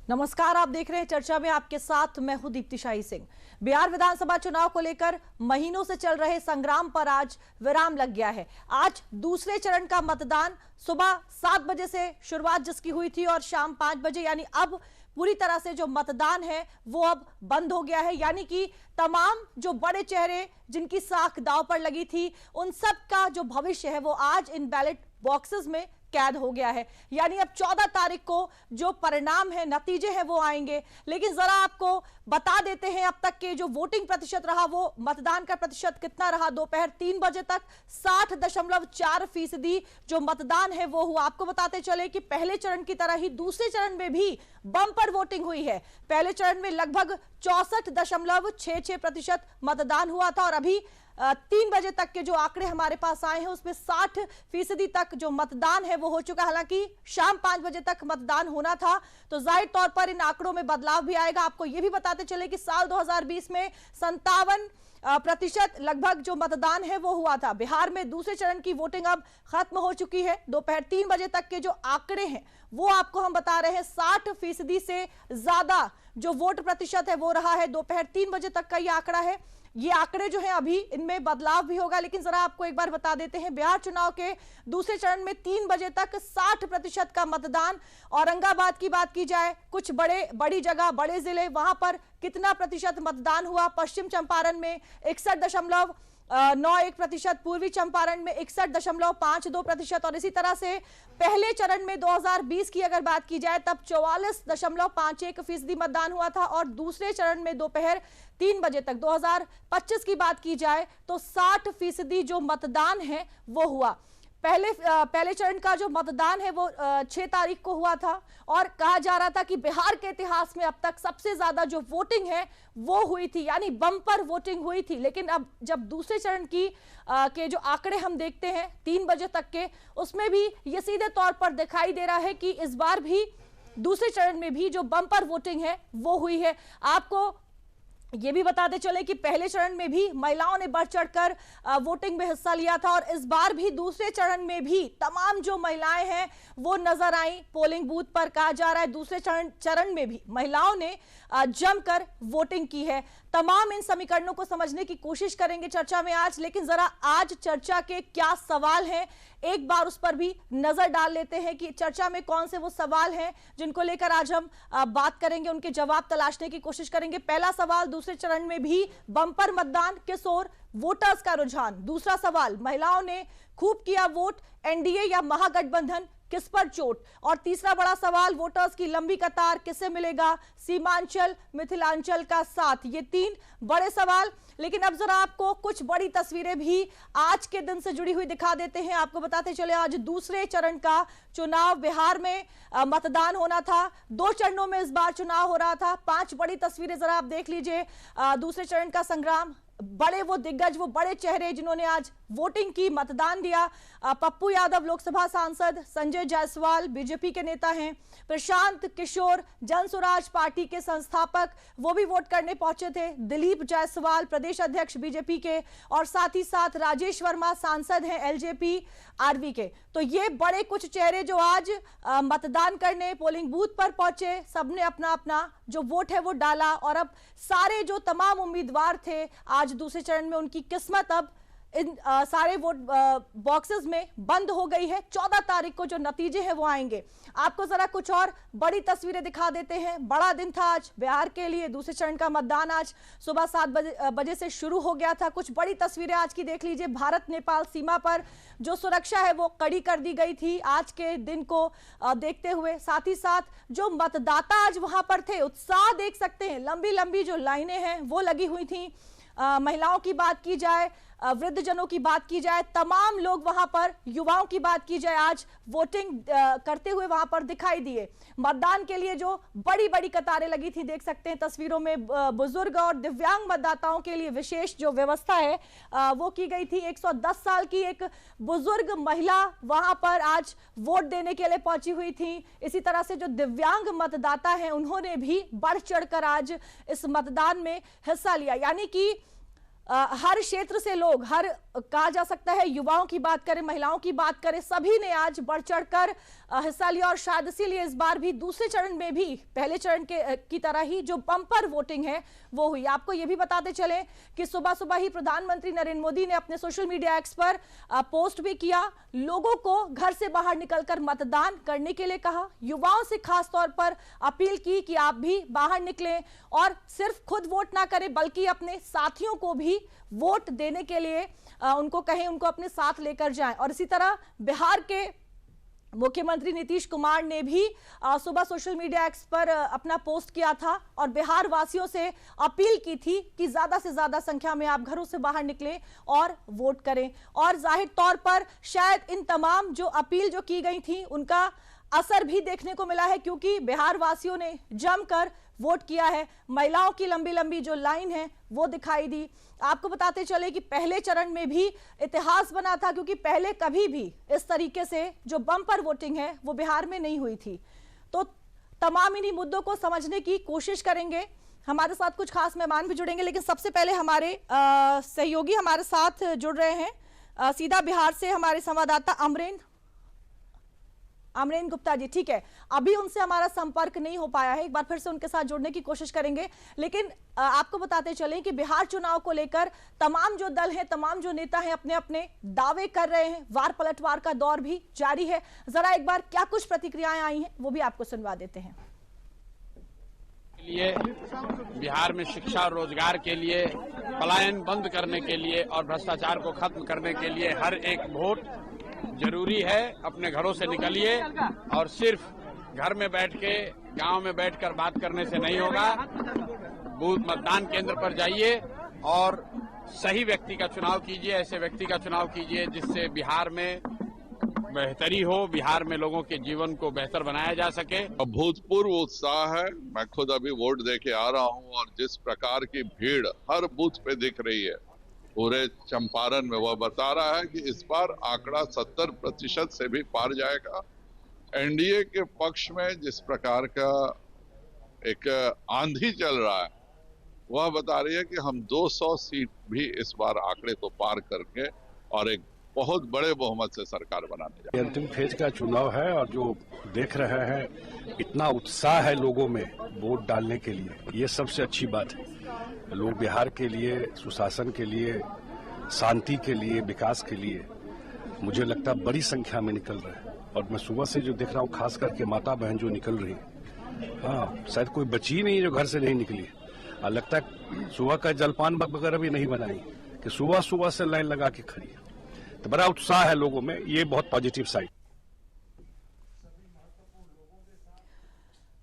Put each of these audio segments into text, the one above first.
नमस्कार, आप देख रहे हैं चर्चा में, आपके साथ मैं हूं दीप्ति शाही सिंह। बिहार विधानसभा चुनाव को लेकर महीनों से चल रहे संग्राम पर आज विराम लग गया है। आज दूसरे चरण का मतदान सुबह 7 बजे से शुरुआत जिसकी हुई थी और शाम 5 बजे, यानी अब पूरी तरह से जो मतदान है वो अब बंद हो गया है। यानी कि तमाम जो बड़े चेहरे जिनकी साख दांव पर लगी थी, उन सब का जो भविष्य है वो आज इन बैलेट बॉक्सेस में कैद हो गया है। यानी अब 14 तारीख को जो परिणाम है, नतीजे हैं वो आएंगे। लेकिन जरा आपको बता देते हैं अब तक के जो वोटिंग प्रतिशत रहा, वो मतदान का प्रतिशत कितना रहा। दोपहर 3 बजे तक 60.4% जो मतदान है वो हुआ। आपको बताते चले कि पहले चरण की तरह ही दूसरे चरण में भी बम्पर वोटिंग हुई है। पहले चरण में लगभग 64.66% मतदान हुआ था और अभी 3 बजे तक के जो आंकड़े हमारे पास आए हैं उसमें 60% तक जो मतदान है वो हो चुका है। हालांकि शाम 5 बजे तक मतदान होना था, तो जाहिर तौर पर इन आंकड़ों में बदलाव भी आएगा। आपको यह भी बताते चले कि साल 2020 में 57% लगभग जो मतदान है वो हुआ था। बिहार में दूसरे चरण की वोटिंग अब खत्म हो चुकी है। दोपहर 3 बजे तक के जो आंकड़े हैं वो आपको हम बता रहे हैं 60% से ज्यादा जो वोट प्रतिशत है वो रहा है। दोपहर 3 बजे तक का ये आंकड़ा है। ये आंकड़े जो हैं अभी इनमें बदलाव भी होगा, लेकिन जरा आपको एक बार बता देते हैं बिहार चुनाव के दूसरे चरण में 3 बजे तक 60% का मतदान। औरंगाबाद की बात की जाए, कुछ बड़ी जगह, बड़े जिले, वहां पर कितना प्रतिशत मतदान हुआ। पश्चिम चंपारण में 61.91%, पूर्वी चंपारण में 61.52% और इसी तरह से पहले चरण में 2020 की अगर बात की जाए तब 44.51% मतदान हुआ था और दूसरे चरण में दोपहर 3 बजे तक 2025 की बात की जाए तो 60% जो मतदान है वो हुआ। पहले चरण का जो मतदान है वो 6 तारीख को हुआ था और कहा जा रहा था कि बिहार के इतिहास में अब तक सबसे ज्यादा जो वोटिंग है वो हुई थी, यानी बम्पर वोटिंग हुई थी। लेकिन अब जब दूसरे चरण के जो आंकड़े हम देखते हैं 3 बजे तक के, उसमें भी ये सीधे तौर पर दिखाई दे रहा है कि इस बार भी दूसरे चरण में भी जो बम्पर वोटिंग है वो हुई है। आपको ये भी बताते चले कि पहले चरण में भी महिलाओं ने बढ़ चढ़कर वोटिंग में हिस्सा लिया था और इस बार भी दूसरे चरण में भी तमाम जो महिलाएं हैं वो नजर आई पोलिंग बूथ पर। कहा जा रहा है दूसरे चरण में भी महिलाओं ने जमकर वोटिंग की है। तमाम इन समीकरणों को समझने की कोशिश करेंगे चर्चा में आज, लेकिन जरा आज चर्चा के क्या सवाल हैं एक बार उस पर भी नजर डाल लेते हैं कि चर्चा में कौन से वो सवाल हैं जिनको लेकर आज हम बात करेंगे, उनके जवाब तलाशने की कोशिश करेंगे। पहला सवाल, दूसरे चरण में भी बम्पर मतदान, किस ओर वोटर्स का रुझान। दूसरा सवाल, महिलाओं ने खूब किया वोट, एनडीए या महागठबंधन, किस पर चोट। और तीसरा बड़ा सवाल, वोटर्स की लंबी कतार, किसे मिलेगा सीमांचल मिथिलांचल का साथ। ये 3 बड़े सवाल। लेकिन अब जरा आपको कुछ बड़ी तस्वीरें भी आज के दिन से जुड़ी हुई दिखा देते हैं। आपको बताते चले आज दूसरे चरण का चुनाव बिहार में मतदान होना था। 2 चरणों में इस बार चुनाव हो रहा था। 5 बड़ी तस्वीरें जरा आप देख लीजिए। दूसरे चरण का संग्राम, बड़े वो दिग्गज, वो बड़े चेहरे जिन्होंने आज वोटिंग की, मतदान दिया। पप्पू यादव लोकसभा सांसद, संजय जायसवाल बीजेपी के नेता हैं, प्रशांत किशोर जनसुराज पार्टी के संस्थापक, वो भी वोट करने पहुंचे थे, दिलीप जायसवाल प्रदेश अध्यक्ष बीजेपी के, और साथ ही साथ राजेश वर्मा सांसद हैं एलजेपी आरवी के। तो ये बड़े कुछ चेहरे जो आज मतदान करने पोलिंग बूथ पर पहुंचे, सबने अपना अपना जो वोट है वो डाला और अब सारे जो तमाम उम्मीदवार थे आज दूसरे चरण में, उनकी किस्मत अब इन सारे वोट बॉक्सेस में बंद हो गई है। 14 तारीख को जो नतीजे हैं वो आएंगे। आपको जरा कुछ और बड़ी तस्वीरें दिखा देते हैं। बड़ा दिन था आज बिहार के लिए। दूसरे चरण का मतदान आज सुबह 7 बजे से शुरू हो गया था। कुछ बड़ी तस्वीरें आज की देख लीजिए। भारत नेपाल सीमा पर जो सुरक्षा है वो कड़ी कर दी गई थी आज के दिन को देखते हुए। साथ ही साथ जो मतदाता आज वहां पर थे, उत्साह देख सकते हैं। लंबी लंबी जो लाइनें हैं वो लगी हुई थी। महिलाओं की बात की जाए, वृद्धजनों की बात की जाए, तमाम लोग वहां पर, युवाओं की बात की जाए, आज वोटिंग करते हुए वहां पर दिखाई दिए। मतदान के लिए जो बड़ी बड़ी कतारें लगी थी देख सकते हैं तस्वीरों में। बुजुर्ग और दिव्यांग मतदाताओं के लिए विशेष जो व्यवस्था है वो की गई थी। 110 साल की एक बुजुर्ग महिला वहां पर आज वोट देने के लिए पहुंची हुई थी। इसी तरह से जो दिव्यांग मतदाता हैं उन्होंने भी बढ़ चढ़कर आज इस मतदान में हिस्सा लिया। यानी कि हर क्षेत्र से लोग, हर कहा जा सकता है युवाओं की बात करें, महिलाओं की बात करें, सभी ने आज बढ़ चढ़कर हिस्सा लिया और शायद इसीलिए इस बार भी दूसरे चरण में भी पहले चरण की तरह ही जो बम्पर वोटिंग है वो हुई। आपको ये भी बताते चले कि सुबह सुबह ही प्रधानमंत्री नरेंद्र मोदी ने अपने सोशल मीडिया एक्स पर पोस्ट भी किया, लोगों को घर से बाहर निकलकर मतदान करने के लिए कहा, युवाओं से खास तौर पर अपील की कि आप भी बाहर निकलें और सिर्फ खुद वोट ना करें बल्कि अपने साथियों को भी वोट देने के लिए उनको कहें, उनको अपने साथ लेकर जाएं। और इसी तरह बिहार के मुख्यमंत्री नीतीश कुमार ने भी सुबह सोशल मीडिया एक्स पर अपना पोस्ट किया था और बिहार वासियों से अपील की थी कि ज्यादा से ज्यादा संख्या में आप घरों से बाहर निकलें और वोट करें। और जाहिर तौर पर शायद इन तमाम जो अपील जो की गई थी उनका असर भी देखने को मिला है, क्योंकि बिहार वासियों ने जमकर वोट किया है। महिलाओं की लंबी लंबी जो लाइन है वो दिखाई दी। आपको बताते चले कि पहले चरण में भी इतिहास बना था, क्योंकि पहले कभी भी इस तरीके से जो बम्पर वोटिंग है वो बिहार में नहीं हुई थी। तो तमाम इन्हीं मुद्दों को समझने की कोशिश करेंगे। हमारे साथ कुछ खास मेहमान भी जुड़ेंगे, लेकिन सबसे पहले हमारे सहयोगी हमारे साथ जुड़ रहे हैं। सीधा बिहार से हमारे संवाददाता अमरेंद्र गुप्ता जी। ठीक है, अभी उनसे हमारा संपर्क नहीं हो पाया है, एक बार फिर से उनके साथ जुड़ने की कोशिश करेंगे। लेकिन आपको बताते चलें कि बिहार चुनाव को लेकर तमाम जो दल हैं, तमाम जो नेता हैं अपने अपने दावे कर रहे हैं, वार पलटवार का दौर भी जारी है। जरा एक बार क्या कुछ प्रतिक्रियाएं आई हैं वो भी आपको सुनवा देते हैं। लिए बिहार में शिक्षा और रोजगार के लिए, पलायन बंद करने के लिए और भ्रष्टाचार को खत्म करने के लिए हर एक वोट जरूरी है। अपने घरों से निकलिए और सिर्फ घर में बैठ के, गांव में बैठकर बात करने से नहीं होगा। बूथ मतदान केंद्र पर जाइए और सही व्यक्ति का चुनाव कीजिए, ऐसे व्यक्ति का चुनाव कीजिए जिससे बिहार में बेहतरी हो, बिहार में लोगों के जीवन को बेहतर बनाया जा सके। अभूतपूर्व उत्साह है। मैं खुद अभी वोट देके आ रहा हूं और जिस प्रकार की भीड़ हर बूथ पे दिख रही है पूरे चंपारण में, वह बता रहा है कि इस बार आंकड़ा 70% से भी पार जाएगा। एनडीए के पक्ष में जिस प्रकार का एक आंधी चल रहा है वह बता रही है कि हम 200 सीट भी इस बार आंकड़े को पार करके और एक बहुत बड़े बहुमत से सरकार बनाने जा रहे हैं। अंतिम फेज का चुनाव है और जो देख रहे हैं इतना उत्साह है लोगों में वोट डालने के लिए, ये सबसे अच्छी बात है। लोग बिहार के लिए, सुशासन के लिए, शांति के लिए, विकास के लिए मुझे लगता है बड़ी संख्या में निकल रहे हैं। और मैं सुबह से जो देख रहा हूँ खास करके माता बहन जो निकल रही है, हाँ शायद कोई बची नहीं जो घर से नहीं निकली है। और लगता है सुबह का जलपान वगैरह भी नहीं बनाई कि सुबह सुबह से लाइन लगा के खड़ी है। तो बड़ा उत्साह है लोगों में, ये बहुत पॉजिटिव साइड।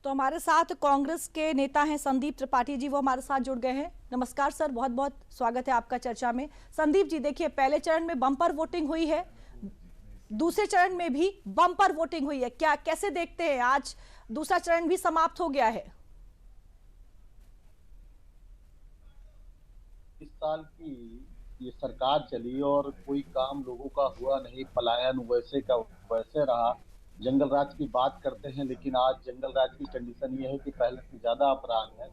तो हमारे साथ कांग्रेस के नेता हैं संदीप त्रिपाठी जी, वो हमारे साथ जुड़ गए हैं। नमस्कार सर, बहुत बहुत स्वागत है आपका चर्चा में। संदीप जी, देखिए पहले चरण में बम्पर वोटिंग हुई है, दूसरे चरण में भी बम्पर वोटिंग हुई है, क्या कैसे देखते हैं? आज दूसरा चरण भी समाप्त हो गया है। इस साल की ये सरकार चली और कोई काम लोगों का हुआ नहीं, पलायन वैसे का वैसे रहा। जंगल राज की बात करते हैं, लेकिन आज जंगल राज की कंडीशन ये है कि पहले से ज्यादा अपराध है।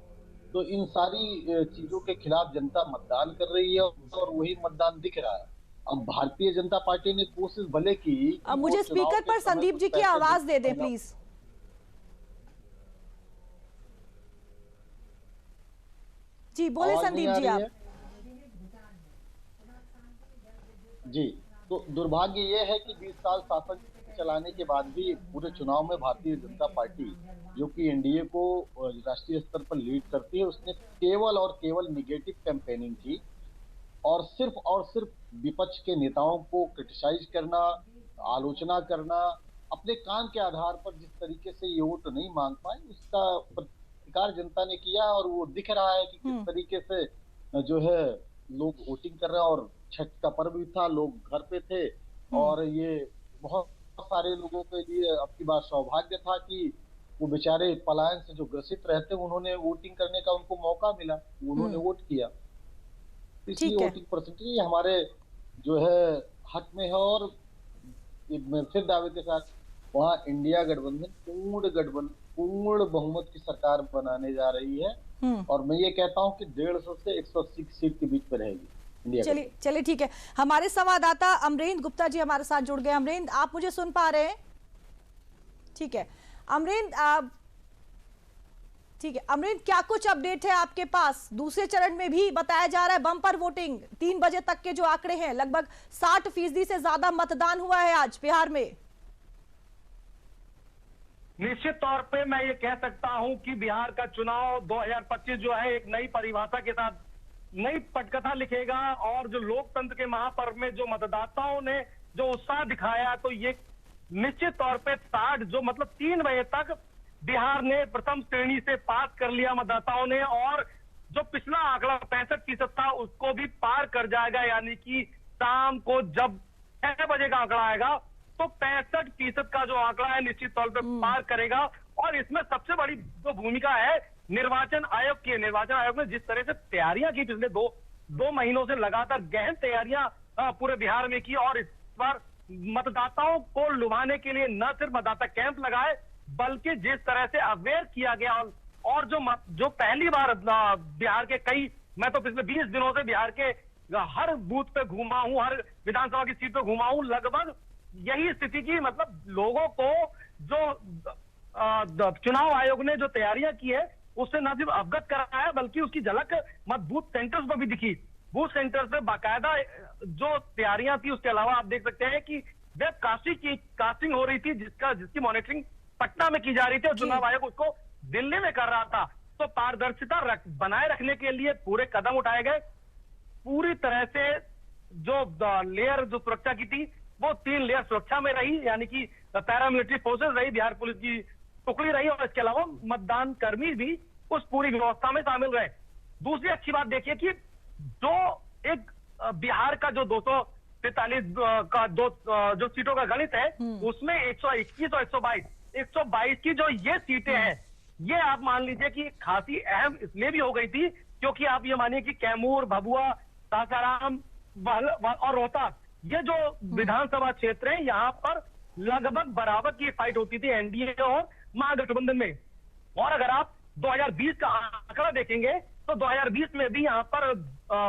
तो इन सारी चीजों के खिलाफ जनता मतदान कर रही है और वही मतदान दिख रहा है। अब भारतीय जनता पार्टी ने कोशिश भले की। अब मुझे स्पीकर पर संदीप जी की आवाज दे दे प्लीज। जी बोले संदीप जी आप। जी, तो दुर्भाग्य ये है कि 20 साल शासन चलाने के बाद भी पूरे चुनाव में भारतीय जनता पार्टी, जो कि एनडीए को राष्ट्रीय स्तर पर लीड करती है, उसने केवल और केवल निगेटिव कैंपेनिंग की और सिर्फ विपक्ष के नेताओं को क्रिटिसाइज करना, आलोचना करना, अपने काम के आधार पर जिस तरीके से ये वोट नहीं मांग पाए उसका प्रतिकार जनता ने किया। और वो दिख रहा है कि किस तरीके से जो है लोग वोटिंग कर रहे हैं। और छठ का पर्व भी था, लोग घर पे थे और ये बहुत सारे लोगों के लिए अब की बार सौभाग्य था कि वो बेचारे पलायन से जो ग्रसित रहते, उन्होंने वोटिंग करने का उनको मौका मिला, उन्होंने वोट किया। इसलिए वोटिंग परसेंटेज हमारे जो है हक में है। और मैं फिर दावे के साथ वहाँ इंडिया गठबंधन पूर्ण बहुमत की सरकार बनाने जा रही है। और मैं ये कहता हूँ कि 150 से 180 सीट के बीच में रहेगी। इंडिया। चलिए ठीक है, हमारे संवाददाता अमरेंद्र गुप्ता जी हमारे साथ जुड़ गए। अमरेंद्र, आप मुझे सुन पा रहे हैं? ठीक है अमरेंद्र, ठीक है अमरेंद्र, क्या कुछ अपडेट है आपके पास? दूसरे चरण में भी बताया जा रहा है बम्पर वोटिंग, 3 बजे तक के जो आंकड़े हैं लगभग 60% से ज्यादा मतदान हुआ है आज बिहार में। निश्चित तौर पे मैं ये कह सकता हूं कि बिहार का चुनाव 2025 जो है एक नई परिभाषा के साथ नई पटकथा लिखेगा, और जो लोकतंत्र के महापर्व में जो मतदाताओं ने जो उत्साह दिखाया, तो ये निश्चित तौर पे 60 जो मतलब 3 बजे तक बिहार ने प्रथम श्रेणी से पास कर लिया मतदाताओं ने, और जो पिछला आंकड़ा 65% था उसको भी पार कर जाएगा। यानी कि शाम को जब 6 बजे का आंकड़ा आएगा तो 65% का जो आंकड़ा है निश्चित तौर पे पार करेगा। और इसमें सबसे बड़ी जो भूमिका है निर्वाचन आयोग की। निर्वाचन आयोग ने जिस तरह से तैयारियां की पिछले दो महीनों से लगातार गहन तैयारियां पूरे बिहार में की, और इस बार मतदाताओं को लुभाने के लिए न सिर्फ मतदाता कैंप लगाए बल्कि जिस तरह से अवेयर किया गया, और जो पहली बार बिहार के मैं तो पिछले 20 दिनों से बिहार के हर बूथ पे घूमा हूं, हर विधानसभा की सीट पे घूमा हूं, लगभग यही स्थिति की मतलब लोगों को जो चुनाव आयोग ने जो तैयारियां की है उससे न सिर्फ अवगत कराया बल्कि उसकी झलक बूथ सेंटर्स पर भी दिखी। बूथ सेंटर्स पे बाकायदा जो तैयारियां थी, उसके अलावा आप देख सकते हैं कि वेब कास्टिंग हो रही थी जिसकी मॉनिटरिंग पटना में की जा रही थी और चुनाव आयोग उसको दिल्ली में कर रहा था। तो पारदर्शिता बनाए रखने के लिए पूरे कदम उठाए गए। पूरी तरह से जो लेयर जो सुरक्षा की थी वो 3 लेयर सुरक्षा में रही, यानी कि पैरामिलिट्री फोर्सेस रही, बिहार पुलिस की टुकड़ी रही, और इसके अलावा मतदान कर्मी भी उस पूरी व्यवस्था में शामिल रहे। दूसरी अच्छी बात देखिए कि जो एक बिहार का जो 243 का जो सीटों का गणित है उसमें 121 और 122 की जो ये सीटें हैं, ये आप मान लीजिए कि खासी अहम इसलिए भी हो गई थी क्योंकि आप ये मानिए कि कैमूर, भभुआ, सासाराम और रोहतास, ये जो विधानसभा क्षेत्र है यहाँ पर लगभग बराबर की फाइट होती थी एनडीए और महागठबंधन में। और अगर आप 2020 का आंकड़ा देखेंगे तो 2020 में भी यहाँ पर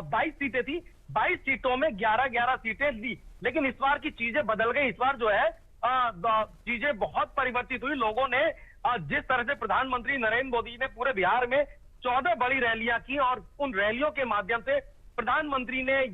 22 सीटें थी, 22 सीटों में 11-11 सीटें ली। लेकिन इस बार की चीजें बदल गई। इस बार जो है चीजें बहुत परिवर्तित हुई। लोगों ने जिस तरह से प्रधानमंत्री नरेंद्र मोदी ने पूरे बिहार में 14 बड़ी रैलियां की, और उन रैलियों के माध्यम से प्रधानमंत्री ने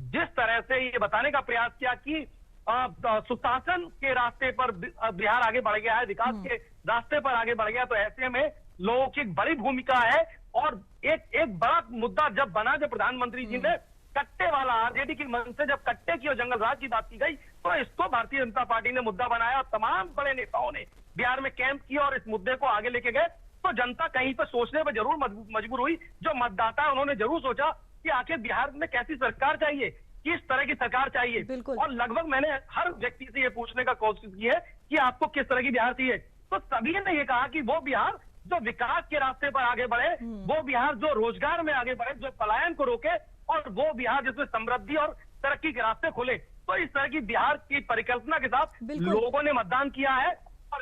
जिस तरह से ये बताने का प्रयास किया कि सुशासन के रास्ते पर बिहार आगे बढ़ गया है, विकास के रास्ते पर आगे बढ़ गया, तो ऐसे में लोगों की एक बड़ी भूमिका है। और एक बड़ा मुद्दा जब बना, जब प्रधानमंत्री जी ने कट्टे वाला आरजेडी की मन से जब कट्टे की और जंगल राज की बात की गई तो इसको भारतीय जनता पार्टी ने मुद्दा बनाया। तमाम बड़े नेताओं ने बिहार में कैंप किया और इस मुद्दे को आगे लेके गए। तो जनता कहीं पर सोचने पर जरूर मजबूर हुई। जो मतदाता है उन्होंने जरूर सोचा कि आखिर बिहार में कैसी सरकार चाहिए, किस तरह की सरकार चाहिए। और लगभग मैंने हर व्यक्ति से ये पूछने का कोशिश की है कि आपको किस तरह की बिहार चाहिए, तो सभी ने ये कहा कि वो बिहार जो विकास के रास्ते पर आगे बढ़े, वो बिहार जो रोजगार में आगे बढ़े, जो पलायन को रोके, और वो बिहार जिसमें समृद्धि और तरक्की के रास्ते खुले। तो इस तरह की बिहार की परिकल्पना के साथ लोगों ने मतदान किया है, और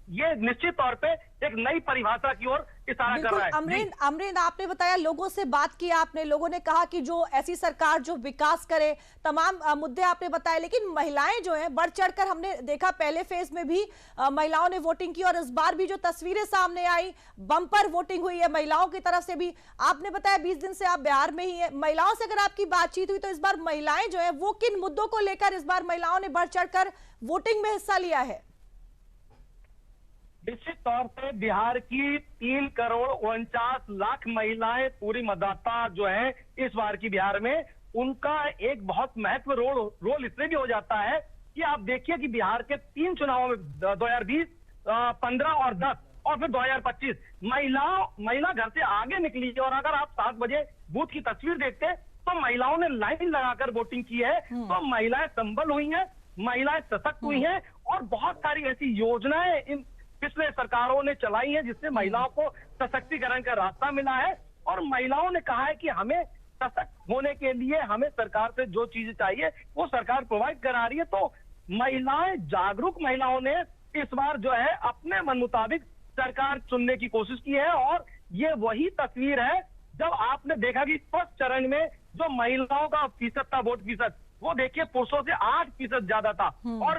ये निश्चित तौर पे एक नई परिभाषा की ओर इशारा कर रहा है। अमरेंद्र, आपने बताया, लोगों से बात की आपने, लोगों ने कहा कि जो ऐसी सरकार जो विकास करे, तमाम मुद्दे आपने बताए, लेकिन महिलाएं जो हैं बढ़ चढ़कर, हमने देखा पहले फेज में भी महिलाओं ने वोटिंग की, और इस बार भी जो तस्वीरें सामने आई, बम्पर वोटिंग हुई है महिलाओं की तरफ से भी। आपने बताया 20 दिन से आप बिहार में ही है, महिलाओं से अगर आपकी बातचीत हुई तो इस बार महिलाएं जो है वो किन मुद्दों को लेकर इस बार महिलाओं ने बढ़ चढ़कर वोटिंग में हिस्सा लिया है? निश्चित तौर पे बिहार की 3,49,00,000 महिलाएं पूरी मतदाता जो है इस बार की बिहार में, उनका एक बहुत महत्व रोल इसलिए भी हो जाता है कि आप देखिए कि बिहार के 3 चुनावों में 2020, 15 और 10 और फिर 2025 महिला घर से आगे निकली। और अगर आप 7 बजे बूथ की तस्वीर देखते तो महिलाओं ने लाइन लगाकर वोटिंग की है। तो महिलाएं संबल हुई हैं, महिलाएं सशक्त हुई हैं, और बहुत सारी ऐसी योजनाएं इन पिछले सरकारों ने चलाई है जिससे महिलाओं को सशक्तिकरण का रास्ता मिला है। और महिलाओं ने कहा है कि हमें सशक्त होने के लिए हमें सरकार से जो चीजें चाहिए वो सरकार प्रोवाइड करा रही है। तो महिलाएं, जागरूक महिलाओं ने इस बार जो है अपने मन मुताबिक सरकार चुनने की कोशिश की है। और ये वही तस्वीर है जब आपने देखा कि फर्स्ट चरण में जो महिलाओं का फीसद था, वोट फीसद, वो देखिए पुरुषों से 8% ज्यादा था। और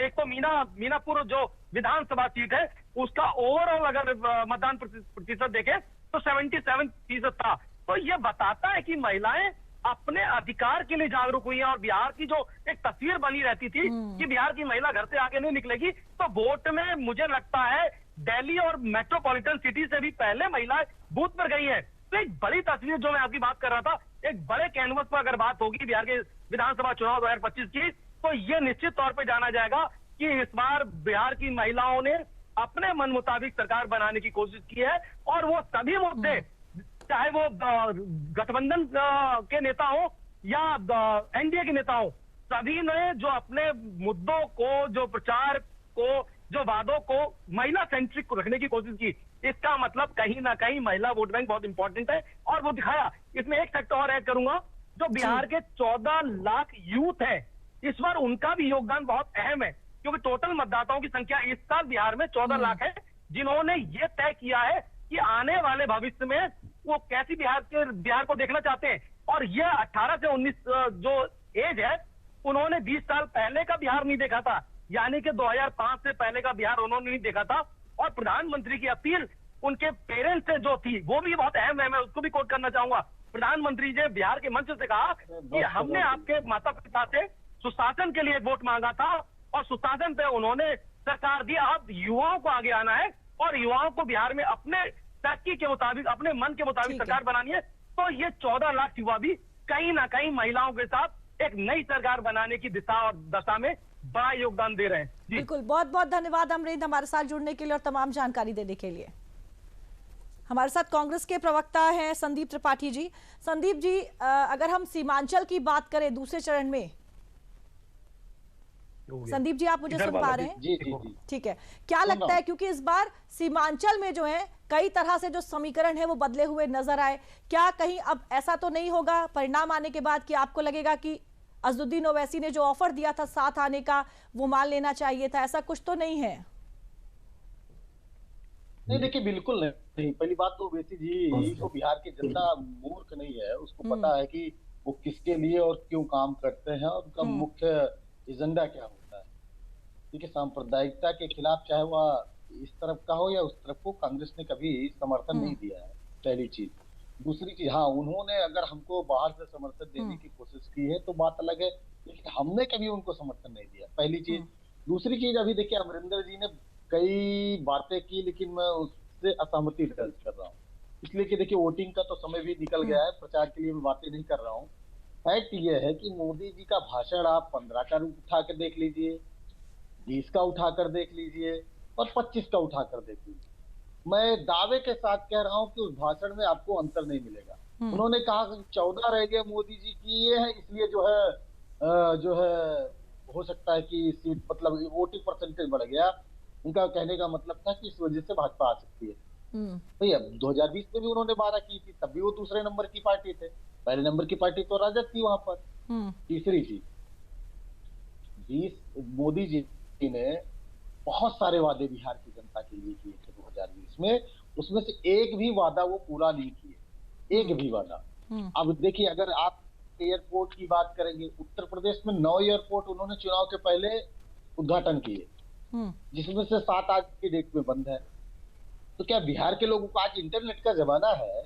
एक तो मीनापुर जो विधानसभा सीट है उसका ओवरऑल अगर मतदान प्रतिशत देखें तो 77% था। तो ये बताता है कि महिलाएं अपने अधिकार के लिए जागरूक हुई हैं। और बिहार की जो एक तस्वीर बनी रहती थी कि बिहार की महिला घर से आगे नहीं निकलेगी, तो वोट में मुझे लगता है दिल्ली और मेट्रोपॉलिटन सिटी से भी पहले महिलाएं बूथ पर गई है। तो एक बड़ी तस्वीर जो मैं आपकी बात कर रहा था, एक बड़े कैनवस पर अगर बात होगी बिहार के विधानसभा चुनाव 2025 की, तो ये निश्चित तौर पर जाना जाएगा कि इस बार बिहार की महिलाओं ने अपने मन मुताबिक सरकार बनाने की कोशिश की है। और वो सभी मुद्दे, चाहे वो गठबंधन के नेता हो या एनडीए के नेता हो, सभी ने जो अपने मुद्दों को, जो प्रचार को, जो वादों को महिला सेंट्रिक को रखने की कोशिश की। इसका मतलब कहीं ना कहीं महिला वोट बैंक बहुत इंपॉर्टेंट है और वो दिखाया। इसमें एक फैक्टर और ऐड करूंगा, जो बिहार के 14 लाख यूथ है, इस बार उनका भी योगदान बहुत अहम है, क्योंकि टोटल मतदाताओं की संख्या इस साल बिहार में 14 लाख है, जिन्होंने ये तय किया है कि आने वाले भविष्य में वो कैसी बिहार को देखना चाहते हैं। और ये 18 से 19 जो एज है, उन्होंने 20 साल पहले का बिहार नहीं देखा था, यानी कि 2005 से पहले का बिहार उन्होंने नहीं देखा था। और प्रधानमंत्री की अपील उनके पेरेंट्स से जो थी वो भी बहुत अहम है, मैं उसको भी कोट करना चाहूंगा। प्रधानमंत्री जी बिहार के मंच से कहा कि हमने आपके माता पिता से सुशासन के लिए वोट मांगा था और सुशासन पे उन्होंने सरकार दी। अब युवाओं को आगे आना है और युवाओं को बिहार में अपने तरक्की के मुताबिक, अपने मन के मुताबिक सरकार बनानी है। तो ये 14 लाख युवा भी कहीं ना कहीं महिलाओं के साथ एक नई सरकार बनाने की दिशा और दशा में बड़ा योगदान दे रहे हैं। बिल्कुल, बहुत बहुत धन्यवाद अमरेंद्र हमारे साथ जुड़ने के लिए और तमाम जानकारी देने के लिए। हमारे साथ कांग्रेस के प्रवक्ता हैं संदीप त्रिपाठी जी। संदीप जी, अगर हम सीमांचल की बात करें दूसरे चरण में, संदीप जी आप मुझे सुन पा रहे हैं? जी जी जी, ठीक है। क्या लगता है, क्योंकि इस बार सीमांचल में जो है कई तरह से जो समीकरण है वो बदले हुए नजर आए, क्या कहीं अब ऐसा तो नहीं होगा परिणाम आने के बाद कि आपको लगेगा कि अजदुद्दीन ओवैसी ने जो ऑफर दिया था साथ आने का वो मान लेना चाहिए था, ऐसा कुछ तो नहीं है? नहीं देखिए, बिल्कुल नहीं। पहली बात तो ओवैसी जी को बिहार की जनता मूर्ख नहीं है, उसको पता है कि वो किसके लिए और क्यों काम करते हैं और उनका मुख्य एजेंडा क्या होता है। ठीक है, सांप्रदायिकता के खिलाफ चाहे वह इस तरफ का हो या उस तरफ को, कांग्रेस ने कभी समर्थन नहीं दिया है, पहली चीज। दूसरी चीज, हाँ उन्होंने अगर हमको बाहर से समर्थन देने की कोशिश की है तो बात अलग है, लेकिन हमने कभी उनको समर्थन नहीं दिया, पहली चीज। दूसरी चीज, अभी देखिए अमरिंदर जी ने कई बातें की, लेकिन मैं उससे असहमति दर्ज कर रहा हूँ, इसलिए कि देखिए वोटिंग का तो समय भी निकल गया है, प्रचार के लिए मैं बातें नहीं कर रहा हूँ। फैक्ट ये है कि मोदी जी का भाषण आप 15 का उठा कर देख लीजिए, 20 का उठाकर देख लीजिए और 25 का उठाकर देख लीजिए, मैं दावे के साथ कह रहा हूं कि उस भाषण में आपको अंतर नहीं मिलेगा। उन्होंने कहा कि 14 रह गए मोदी जी की, ये है इसलिए जो है हो सकता है कि सीट मतलब वोटिंग परसेंटेज बढ़ गया। उनका कहने का मतलब था कि इस वजह से भाजपा आ सकती है। भैया 2020 में भी उन्होंने 12 की थी, तब भी वो दूसरे नंबर की पार्टी थे, पहले नंबर की पार्टी तो राजद थी वहां पर। तीसरी चीज, मोदी जी ने बहुत सारे वादे बिहार की जनता के लिए किए थे 2020 में, उसमें से एक भी वादा वो पूरा नहीं किए, एक भी वादा। अब देखिए, अगर आप एयरपोर्ट की बात करेंगे, उत्तर प्रदेश में 9 एयरपोर्ट उन्होंने चुनाव के पहले उद्घाटन किए, जिसमें से 7 आज की डेट में बंद है। तो क्या बिहार के लोगों को, आज इंटरनेट का जमाना है,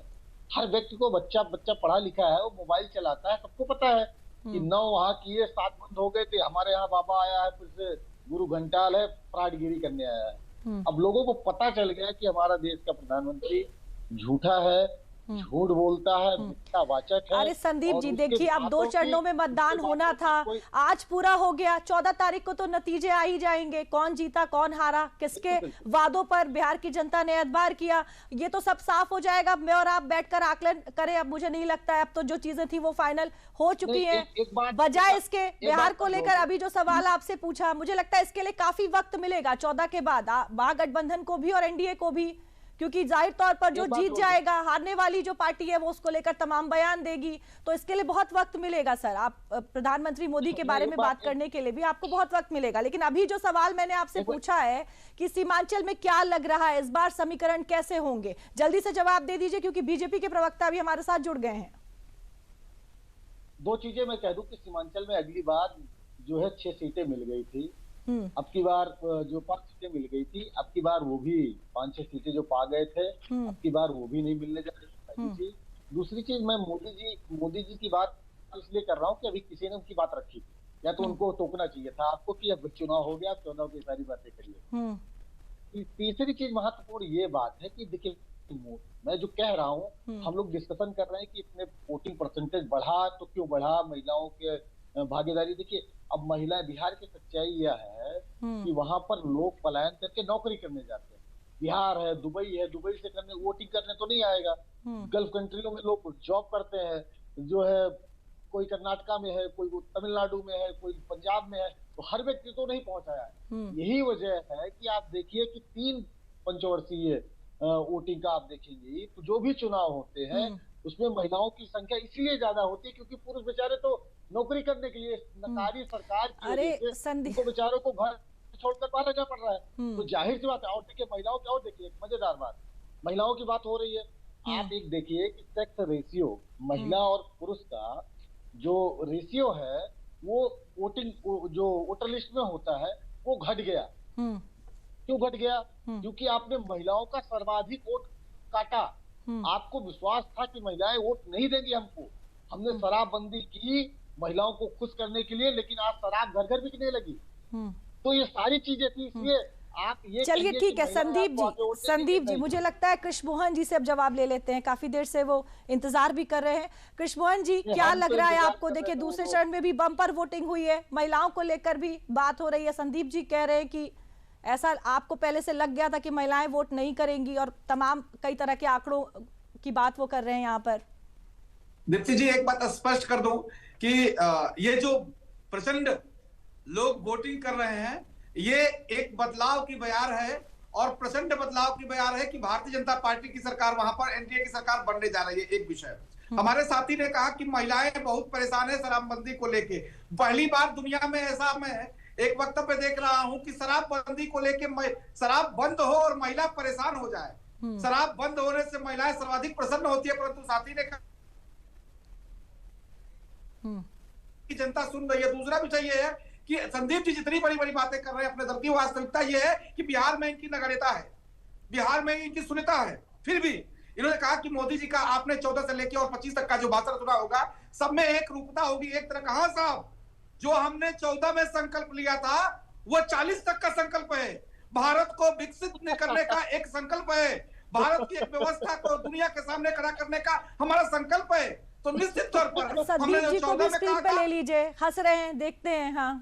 हर व्यक्ति को, बच्चा पढ़ा लिखा है, वो मोबाइल चलाता है, सबको पता है कि 9 वहां किए, 7 बंद हो गए थे। हमारे यहाँ बाबा आया है, फिर से गुरु घंटाल है, फ्रॉडगिरी करने आया है। अब लोगों को पता चल गया कि हमारा देश का प्रधानमंत्री झूठा है, झूठ बोलता है, मिथ्यावाचक है। अरे संदीप जी देखिए, अब 2 चरणों में मतदान होना था, आज पूरा हो गया, 14 तारीख को तो नतीजे आ ही जाएंगे, कौन जीता कौन हारा, किसके वादों पर बिहार की जनता ने एतबार किया, ये तो सब साफ हो जाएगा। मैं और आप बैठकर आकलन करें, अब मुझे नहीं लगता है, अब तो जो चीजें थी वो फाइनल हो चुकी हैं। बजाय इसके बिहार को लेकर अभी जो सवाल आपसे पूछा, मुझे लगता है इसके लिए काफी वक्त मिलेगा 14 के बाद महागठबंधन को भी और एनडीए को भी, क्योंकि जाहिर तौर पर जो जीत जाएगा, हारने वाली जो पार्टी है वो उसको लेकर तमाम बयान देगी, तो इसके लिए बहुत वक्त मिलेगा। सर, आप प्रधानमंत्री मोदी के बारे में बात करने के लिए भी आपको बहुत वक्त मिलेगा, लेकिन अभी जो सवाल मैंने आपसे पूछा है कि सीमांचल में क्या लग रहा है, इस बार समीकरण कैसे होंगे, जल्दी से जवाब दे दीजिए, क्योंकि बीजेपी के प्रवक्ता भी हमारे साथ जुड़ गए हैं। दो चीजें मैं कह दूं कि सीमांचल में अगली बार जो है 6 सीटें मिल गई थी, अब की बार जो 5 सीटें मिल गई थी, अब की बार वो भी 5-6 सीटें जो पा गए थे, अब की बार वो भी नहीं मिलने जा रही। पहली चीज। दूसरी चीज, मैं मोदी जी की बात इसलिए कर रहा हूँ कि अभी किसी ने उनकी बात रखी थी, या तो उनको टोकना चाहिए था आपको कि अब चुनाव हो गया, चुनाव की सारी बातें करिए। तीसरी चीज महत्वपूर्ण ये बात है कि देखिए, मैं जो कह रहा हूँ, हम लोग डिस्कशन कर रहे हैं कि इतने वोटिंग परसेंटेज बढ़ा तो क्यों बढ़ा, महिलाओं के भागीदारी। देखिए, अब महिलाएं, बिहार की सच्चाई यह है कि वहां पर लोग पलायन करके नौकरी करने जाते हैं। बिहार है, दुबई से करने, वोटिंग करने तो नहीं आएगा। गल्फ कंट्रियों में लोग जॉब करते हैं, जो है कोई कर्नाटका में है, कोई तमिलनाडु में है, कोई पंजाब में है, तो हर व्यक्ति तो नहीं पहुंचाया है। यही वजह है कि आप देखिए कि 3 पंचवर्षीय वोटिंग का आप देखेंगे तो जो भी चुनाव होते हैं उसमें महिलाओं की संख्या इसलिए ज्यादा होती है क्योंकि पुरुष बेचारे तो नौकरी करने के लिए नकारी सरकार की वजह से उनको बेचारों को घर छोड़कर बाहर जाना पड़ रहा है। तो जाहिर सी बात है। और देखिए, महिलाओं की, और देखिए एक मजेदार बात, महिलाओं की बात हो रही है, आप एक देखिए कि सेक्स रेशियो महिला और पुरुष का जो रेशियो है वो वोटिंग जो वोटर लिस्ट में होता है वो घट गया। क्यों घट गया? क्योंकि आपने महिलाओं का सर्वाधिक वोट काटा। आपको विश्वास था कि महिलाएं वोट नहीं देंगी हमको, हमने शराबबंदी की महिलाओं को खुश करने के लिए, लेकिन आज शराब घर घर बिकने लगी। तो ये सारी चीजें थी, इसलिए आप ये चलिए ठीक है संदीप जी, मुझे लगता है कृष्ण मोहन जी से अब जवाब ले लेते हैं, काफी देर से वो इंतजार भी कर रहे हैं। कृष्ण मोहन जी, क्या लग रहा है आपको? देखिए, दूसरे चरण में भी बम्पर वोटिंग हुई है, महिलाओं को लेकर भी बात हो रही है। संदीप जी कह रहे हैं कि ऐसा आपको पहले से लग गया था कि महिलाएं वोट नहीं करेंगी, और तमाम कई तरह के आंकड़ों की बात वो कर रहे हैं यहाँ पर। दीप्ति जी, एक बात स्पष्ट कर दूं कि ये जो प्रचंड लोग वोटिंग कर रहे हैं, ये एक बदलाव की बयार है, और प्रचंड बदलाव की बयार है कि भारतीय जनता पार्टी की सरकार, वहां पर एनडीए की सरकार बनने जा रही है। एक विषय, हमारे साथी ने कहा कि महिलाएं बहुत परेशान है शराबबंदी को लेके। पहली बार दुनिया में ऐसा मैं एक वक्तव्य देख रहा हूं कि शराबबंदी को लेके शराब बंद हो और महिला परेशान हो जाए। शराब बंद होने से महिलाएं सर्वाधिक प्रसन्न होती है, परंतु साथी ने कहा कि जनता सुन रही है। दूसरा विषय ये है कि संदीप जी जितनी बड़ी बड़ी बातें कर रहे हैं अपने दल की, वास्तविकता ये है कि बिहार में इनकी नगण्यता है, बिहार में इनकी शून्यता है। फिर भी इन्होंने कहा कि मोदी जी का आपने 14 से लेकर और 25 तक का जो भाषण सुना होगा, सब में एक रूपता होगी, एक तरह का। हाँ साहब, जो हमने 14 में संकल्प लिया था वो 40 तक का संकल्प है। भारत को विकसित करने का एक संकल्प है, भारत की एक व्यवस्था को दुनिया के सामने खड़ा करने का हमारा संकल्प है। तो निश्चित तौर पर संदीप जी को भी स्क्रीन पे ले लीजिए, हंस रहे हैं, देखते हैं। हाँ,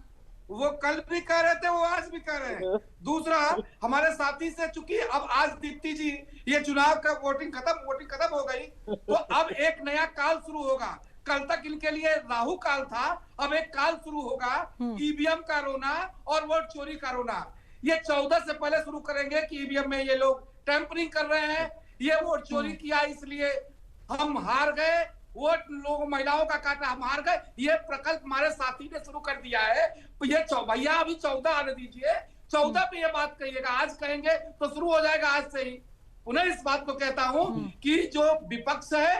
वो कल भी कह रहे थे, वो आज भी कह रहे हैं। दूसरा, हमारे साथी से, चूंकि अब आज दीप्ति जी ये चुनाव का वोटिंग खत्म हो गई, तो अब एक नया काल शुरू होगा। कल तक इनके लिए राहु काल था, अब एक काल शुरू होगा ईवीएम का रोना और वोट चोरी का रोना। ये 14 से पहले शुरू करेंगे कि ईवीएम में ये लोग टैंपरिंग कर रहे हैं, ये वोट चोरी किया इसलिए हम हार गए, वोट लोग महिलाओं का काटा हम हार गए। ये प्रकल्प हमारे साथी ने शुरू कर दिया है। तो ये भैया अभी 14 आने दीजिए, 14 पे ये बात कहिएगा, आज कहेंगे तो शुरू हो जाएगा आज से ही। पुनः इस बात को कहता हूं कि जो विपक्ष है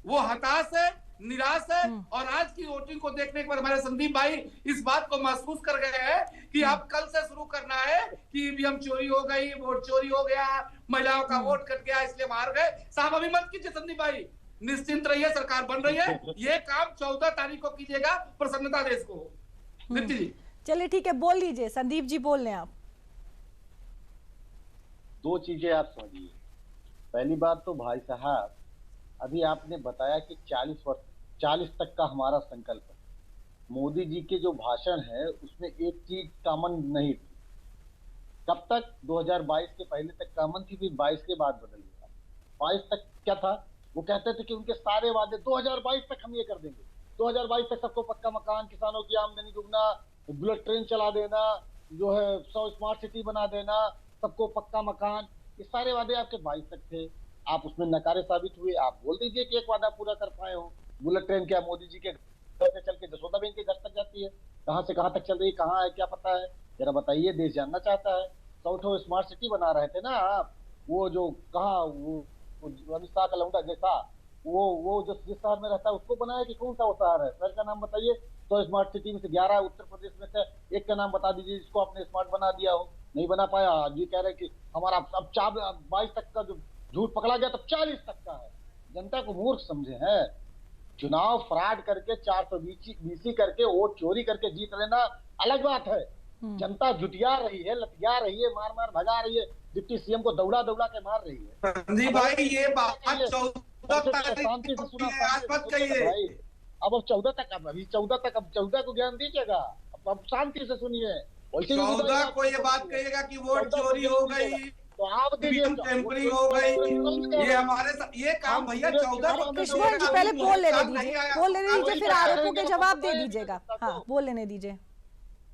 वो हताश है, निराश है, और आज की वोटिंग को देखने के बाद हमारे संदीप भाई इस बात को महसूस कर गए हैं कि अब कल से शुरू करना है कि ईवीएम चोरी हो गई, वोट चोरी हो गया, महिलाओं का वोट कट गया इसलिए मार गए। साहब अभी मत कीजिए संदीप भाई, निश्चिंत रहिए, सरकार बन रही है, ये काम 14 तारीख को कीजिएगा, प्रसन्नता देश को। दीप्ति जी चलिए ठीक है, बोल लीजिए संदीप जी, बोल लें आप। दो चीजें आप समझिए। पहली बात तो भाई साहब, अभी आपने बताया कि 40 तक का हमारा संकल्प है। मोदी जी के जो भाषण है उसमें एक चीज कॉमन नहीं थी। कब तक? 2022 के पहले तक कॉमन थी, फिर 22 के बाद बदल गया। 22 तक क्या था? वो कहते थे कि उनके सारे वादे 2022 तक हम ये कर देंगे, 2022 तक सबको पक्का मकान, किसानों की आमदनी दुगना, बुलेट ट्रेन चला देना, जो है 100 स्मार्ट सिटी बना देना, सबको पक्का मकान, ये सारे वादे आपके 22 तक थे। आप उसमें नकारे साबित हुए। आप बोल दीजिए कि एक वादा पूरा कर पाए हो। बुलेट ट्रेन क्या मोदी जी के घर से चल के जसोदा बेन के घर तक जाती है? कहाँ से कहाँ तक चल रही है, कहाँ है, क्या पता है? जरा बताइए, देश जानना चाहता है। 100 स्मार्ट सिटी बना रहे थे ना आप, वो जो कहा वो अमित शाह का लौंडा जैसा वो जो जिस शहर में रहता है उसको बनाया कि कौन सा वो शहर है? शहर का नाम बताइए। तो स्मार्ट सिटी में से 11 उत्तर प्रदेश में से एक का नाम बता दीजिए जिसको आपने स्मार्ट बना दिया हो। नहीं बना पाया। आज ये कह रहे हैं कि हमारा अब 22 तक का जो झूठ पकड़ा गया तब 40 तक का है। जनता को मूर्ख समझे हैं। चुनाव फ्रॉड करके 420 करके वोट चोरी करके जीत लेना अलग बात है। जनता जुटिया रही है, लतिया रही है, मार मार भगा रही है, डिप्टी सीएम को दौड़ा दौड़ा के मार रही है। संदीप भाई ये बात 14 शांति से सुना, आज मत कहिए। अब 14 तक, अभी 14 तक, अब 14 को ज्ञान दीजिएगा। अब शांति से सुनिए। 14 को ये बात कहिएगा कि वोट चोरी हो गई तो आप दीजिए, टेम्परिंग हो गई, ये हमारे साथ ये काम भैया 14 को कृष्ण जी पहले बोल लेने दीजिए, फिर आरोपों के जवाब दे दीजिएगा। हाँ बोल लेने दीजिए,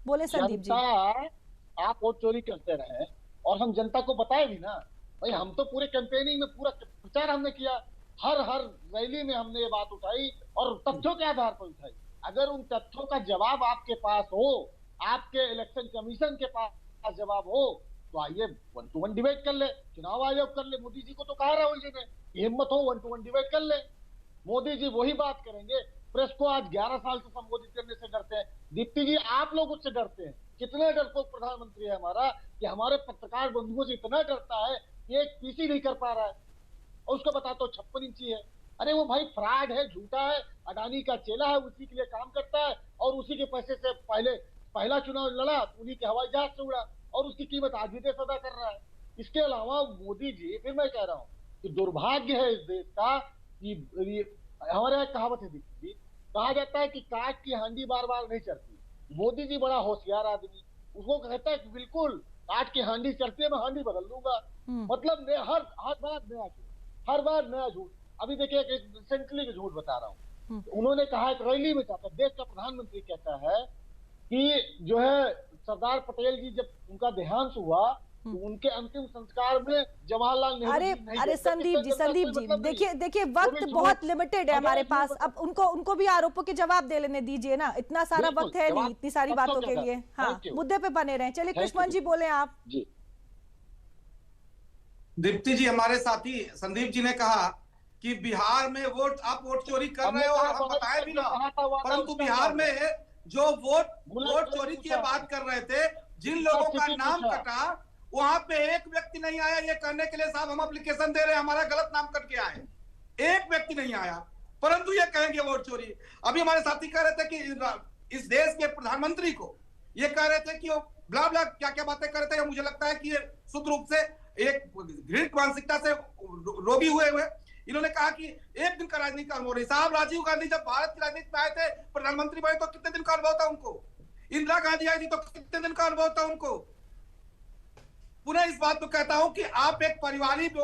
बोले संदीप जी। आप वोट चोरी करते रहे और हम जनता को बताए भी ना भाई। हम तो पूरे कैंपेनिंग में पूरा प्रचार हमने किया, हर रैली में हमने ये बात उठाई और तथ्यों के आधार पर उठाई। अगर उन तथ्यों का जवाब आपके पास हो, आपके इलेक्शन कमीशन के पास जवाब हो, तो आइए 1 to 1 डिबेट कर ले। चुनाव आयोग कर ले। मोदी जी को तो कहा राहुल जी ने, हिम्मत हो 1 to 1 डिबेट कर ले। मोदी जी वही बात करेंगे। प्रेस को आज 11 साल से संबोधित करने से डरते हैं। दीप्ति जी आप लोग उससे डरते हैं। कितने डरपोक प्रधानमंत्री है हमारा कि हमारे पत्रकार बंधुओं से इतना डरता है कि एक पीसी नहीं कर पा रहा है और उसको बताता हो 56 इंची है। अरे वो भाई फ्रॉड है, झूठा है, अडानी का चेला है, उसी के लिए काम करता है और उसी के पैसे से पहला चुनाव लड़ा, उन्हीं के हवाई जहाज से उड़ा और उसकी कीमत आज भी देश अदा कर रहा है। इसके अलावा मोदी जी, फिर मैं कह रहा हूँ कि दुर्भाग्य है इस देश का कि हमारे यहाँ कहावत है दीप्ति जी, कहा जाता है कि काट की हांडी बार बार नहीं चढ़ती। मोदी जी बड़ा होशियार आदमी, उसको कहता है कि बिल्कुल काट की हांडी चढ़ती है, मैं हांडी बदल दूंगा। मतलब हर बार नया झूठ। अभी देखिए एक रिसेंटली का झूठ बता रहा हूँ। उन्होंने कहा एक रैली में कहता, देश का प्रधानमंत्री कहता है कि जो है सरदार पटेल जी जब उनका देहांत हुआ तो उनके अंतिम संस्कार में जवाहरलाल नेहरू अरे संदीप जी देखिए वक्त बहुत लिमिटेड है हमारे पास। अब उनको भी आरोपों के जवाब दे लेने दीजिए ना, इतना सारा वक्त है नहीं इतनी सारी बातों के लिए। हाँ मुद्दे पे बने रहे। चलिए कृष्ण जी बोले आप। जी दीप्ति जी, हमारे साथी संदीप जी ने कहा कि बिहार में आप वोट चोरी कर रहे हो और हम बताए भी ना, परंतु बिहार में जो वोट चोरी की बात कर रहे थे, जिन लोगों का नाम कटा वहां पे एक व्यक्ति नहीं आया ये कहने के लिए साहब हम एप्लीकेशन दे रहे हैं, हमारा गलत नाम कट गया है। एक व्यक्ति नहीं आया, परंतु ये कहेंगे वोट चोरी। अभी हमारे साथी कह रहे थे कि इस देश के प्रधानमंत्री को ये कह रहे थे कि वो ब्ला ब्ला क्या क्या बातें कर रहे थे। मुझे लगता है कि ये शुद्ध रूप से एक घृणित मानसिकता से रोगी हुए। इन्होंने कहा कि एक दिन का राजनीति का अनुभव नहीं। साहब राजीव गांधी जब भारत की राजनीति में आए थे, प्रधानमंत्री बने तो कितने दिन का अनुभव था उनको? इंदिरा गांधी आई थी तो कितने दिन का अनुभव था उनको? पुनः इस बात को कहता हूं कि आप एक पारिवारिक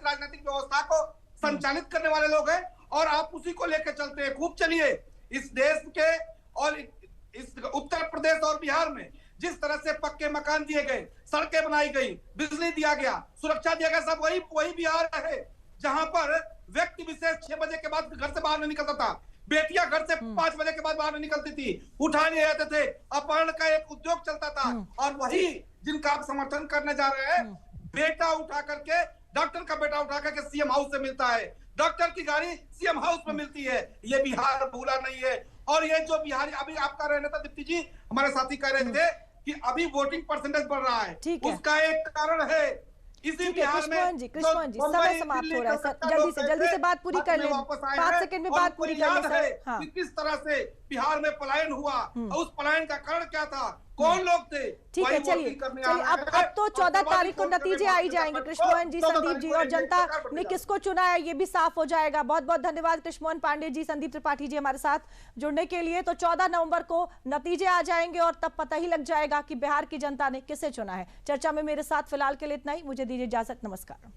राजनीतिक व्यवस्था को संचालित करने वाले लोग हैं और आप उसी को लेकर चलते हैं। खूब चलिए। इस देश के और इस उत्तर प्रदेश और बिहार में जिस तरह से पक्के मकान दिए गए, सड़कें बनाई गई, बिजली दिया गया, सुरक्षा दिया गया, सब वही बिहार है जहां पर व्यक्ति विशेष 6 बजे के बाद घर से बाहर नहीं निकलता था। बेटियां घर से 5 बजे के बाद बाहर नहीं निकलती थी, उठा ले जाते थे, अपहरण का एक उद्योग चलता था। और वही जिनका आप समर्थन करने जा रहे हैं, बेटा उठा करके, डॉक्टर का बेटा उठा करके सीएम हाउस से मिलता है, डॉक्टर की गाड़ी सीएम हाउस में मिलती है। ये बिहार भूला नहीं है। और ये जो बिहारी, अभी आपका रहना था दीप्ति जी, हमारे साथी कह रहे थे कि अभी वोटिंग परसेंटेज बढ़ रहा है, उसका एक कारण है इसी बिहार में। कृष्ण जी समय समाप्त हो रहा है सर, जल्दी से बात पूरी कर लें, 5 सेकंड में बात पूरी कर लें सर। हाँ। किस तरह से बिहार में पलायन हुआ और उस पलायन का कारण क्या था, कौन लोग थे? ठीक है चलिए अब तो 14 तारीख को नतीजे आ ही जाएंगे। कृष्णमोहन जी, संदीप जी और जनता ने किसको चुना है ये भी साफ हो जाएगा। बहुत बहुत धन्यवाद कृष्णमोहन पांडे जी, संदीप त्रिपाठी जी हमारे साथ जुड़ने के लिए। तो 14 नवंबर को नतीजे आ जाएंगे और तब पता ही लग जाएगा कि बिहार की जनता ने किसे चुना है। चर्चा में मेरे साथ फिलहाल के लिए इतना ही। मुझे दीजिए इजाजत। नमस्कार।